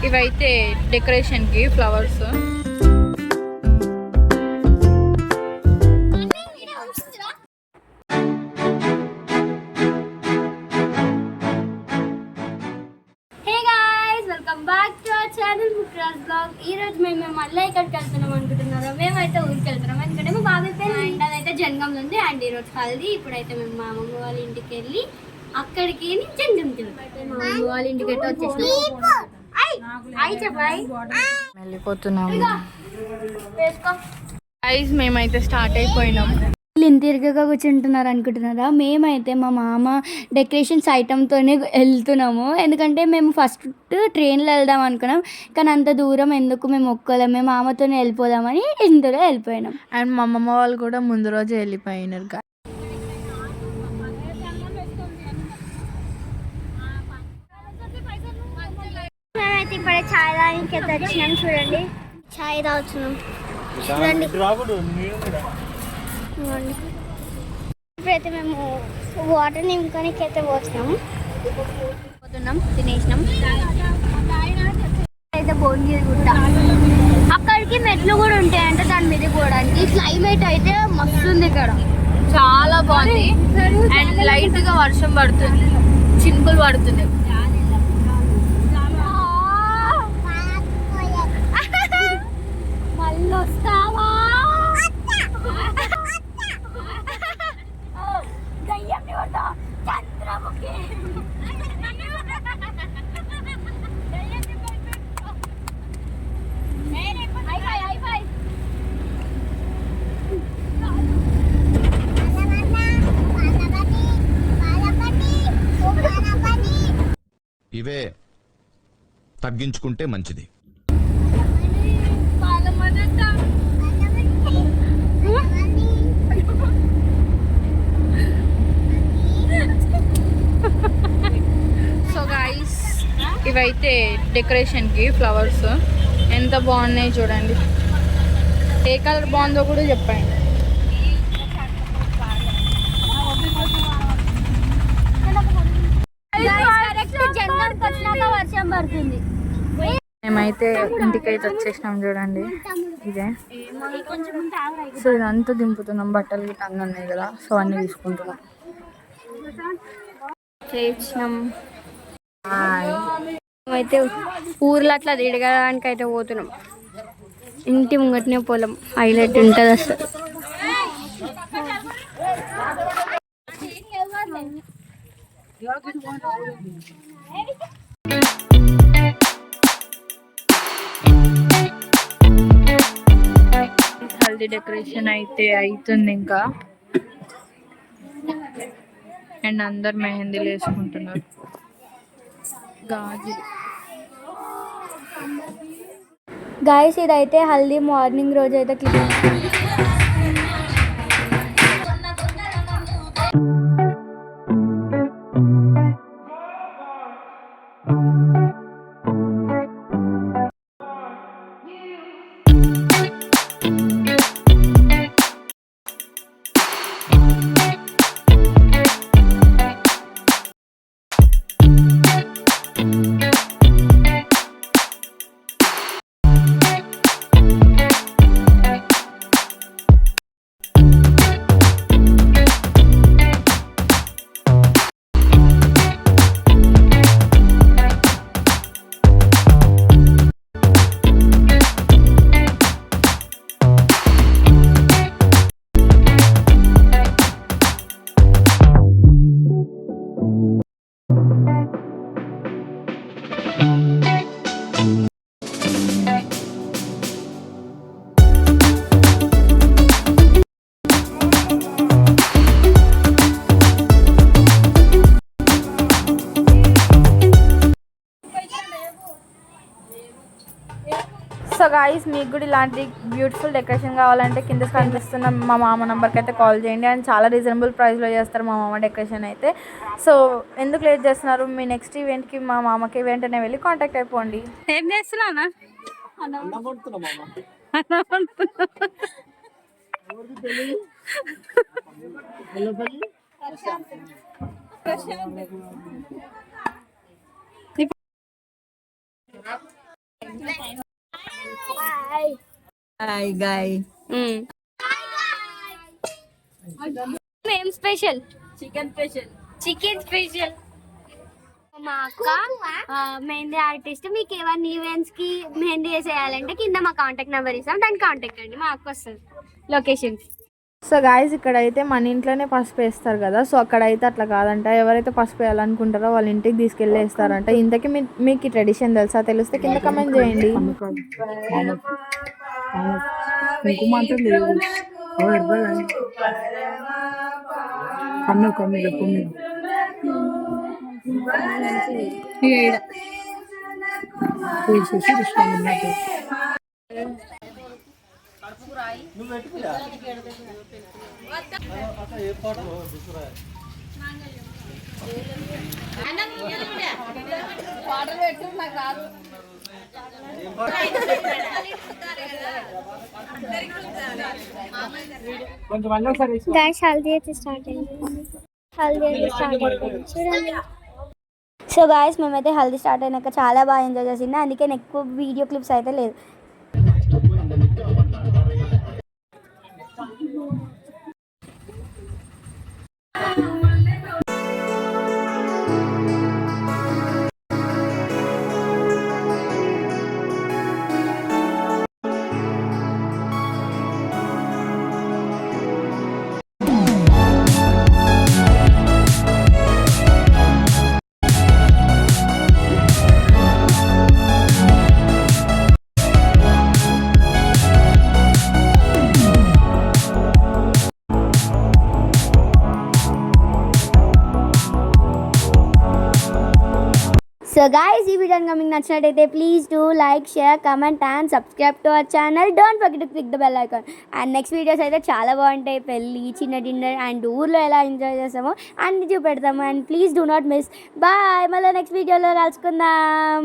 ఇవైతే డెకరేషన్కి ఫ్లవర్స్. ఈ రోజు మేము మళ్ళీ ఇక్కడికి వెళ్తున్నాం అనుకుంటున్నారా. మేమైతే ఊరికి వెళ్తున్నాం ఎందుకంటే మా బాబాయ్ పేరు అదైతే జనగంలో ఉంది. అండ్ ఈరోజు హల్దీ. ఇప్పుడైతే మేము మా అమ్మమ్మ వాళ్ళ ఇంటికి వెళ్ళి అక్కడికి జంగం తిన్నాం. మా అమ్మ వాళ్ళ ఇంటికి అయితే వచ్చేసినాం. వెళ్ళిపోతున్నాము. మేమైతే స్టార్ట్ అయిపోయినాం. ఇంత తిరగగా కూర్చుంటున్నారు అనుకుంటున్నారా. మేమైతే మా మామ డెకరేషన్స్ ఐటమ్తోనే వెళ్తున్నాము. ఎందుకంటే మేము ఫస్ట్ ట్రైన్లో వెళ్దాం అనుకున్నాం. కానీ అంత దూరం ఎందుకు మేము ఒక్కలేం, మేము మామతోనే వెళ్ళిపోదామని ఇందులో వెళ్ళిపోయినాం. అండ్ మా అమ్మమ్మ వాళ్ళు కూడా ముందు రోజు వెళ్ళిపోయినారు. మేమైతే ఇప్పుడే ఛాయ్ తాగడానికి అయితే వచ్చినాం. చూడండి ఛాయ్ తాగుతున్నాం. చూడండి ఇప్పుడైతే మేము వాటర్ నింపుకోనికి అయితే పోతున్నాము. తినేసినాం. అయితే భువనగిరి గుట్ట అక్కడికి మెట్లు కూడా ఉంటాయంటే దాని మీద పోవడానికి. క్లైమేట్ అయితే మస్తు ఉంది ఇక్కడ, చాలా బాగుంది. అండ్ లైట్ గా వర్షం పడుతుంది, చినుకులు పడుతుంది. మళ్ళీ వస్తావా? చంద్రముఖి ఇవే తగ్గించుకుంటే మంచిది. సో గైస్ ఇవైతే డెకరేషన్కి ఫ్లవర్స్ ఎంత బాగున్నాయి చూడండి. ఏ కలర్ బాగుందో కూడా చెప్పండి. వర్షం పడుతుంది. మేమైతే ఇంటికైతే వచ్చేసినాం. చూడండి ఇదే. సో ఇదంతా దింపుతున్నాం. బట్టలు గిట్ట అన్నీ ఉన్నాయి కదా, సో అన్నీ తీసుకుంటున్నాం. చేసినాం. అయితే ఊర్లో అట్లా తిరగడానికి అయితే పోతున్నాం. ఇంటి ముంగటనే పొలం హైలైట్ ఉంటుంది అసలు. హల్దీ డెకరేషన్ అయితే అవుతుంది ఇంకా. అండ్ అందరు మెహందీలు వేసుకుంటున్నారు. గాజులు. గాయస్ ఇదైతే హల్దీ మార్నింగ్ రోజు అయితే క్లీన్. సో గాయస్ మీకు కూడా ఇలాంటి బ్యూటిఫుల్ డెకరేషన్ కావాలంటే కింద కనిపిస్తున్న మా మామ నెంబర్కి అయితే కాల్ చేయండి. అండ్ చాలా రీజనబుల్ ప్రైస్లో చేస్తారు మా మామ డెకరేషన్ అయితే. సో ఎందుకు లేట్ చేస్తున్నారు, మీ నెక్స్ట్ ఈవెంట్కి మా మామకి వెంటనే వెళ్ళి కాంటాక్ట్ అయిపోండి. ఏం చేస్తున్నా హాయ్ గాయ్ ఏం special? Chicken special. Chicken special. మా అక్క మెహందీ ఆర్టిస్ట్. మీకు ఏమైనా ఈవెంట్స్ కి మెహందీ వేసేయాలంటే కింద మా కాంటాక్ట్ నెంబర్ ఇస్తాం, దాన్ని కాంటాక్ట్ అండి. మా అక్క వస్తుంది లొకేషన్. సో గాయస్ ఇక్కడైతే మన ఇంట్లోనే పసుపు వేస్తారు కదా, సో అక్కడైతే అట్లా కాదంట. ఎవరైతే పసుపు వేయాలనుకుంటారో వాళ్ళ ఇంటికి తీసుకెళ్ళి వేస్తారంట. ఇంతకీ మీకు ఈ ట్రెడిషన్ తెలుసా? తెలిస్తే కింద కమెంట్ చేయండి. గైస్ హల్దీ అయితే స్టార్ట్ అయింది. చూడండి. సో గాయస్ మేమైతే హల్దీ స్టార్ట్ అయినాక చాలా బాగా ఎంజాయ్ చేసింది, అందుకే ఎక్కువ వీడియో క్లిప్స్ అయితే లేదు. సో guys, ఈ వీడియో కనుక మీకు నచ్చినట్టయితే please do like, share, comment and subscribe to our channel. Don't forget to click the bell icon. And next videos అయితే చాలా బాగుంటాయి. పెళ్ళి, చిన్న డిన్నర్ అండ్ ఊర్లో ఎలా ఎంజాయ్ చేస్తామో అన్ని చూపెడతాము. And please do not miss. Bye. మళ్ళీ నెక్స్ట్ వీడియోలో కలుసుకుందాం.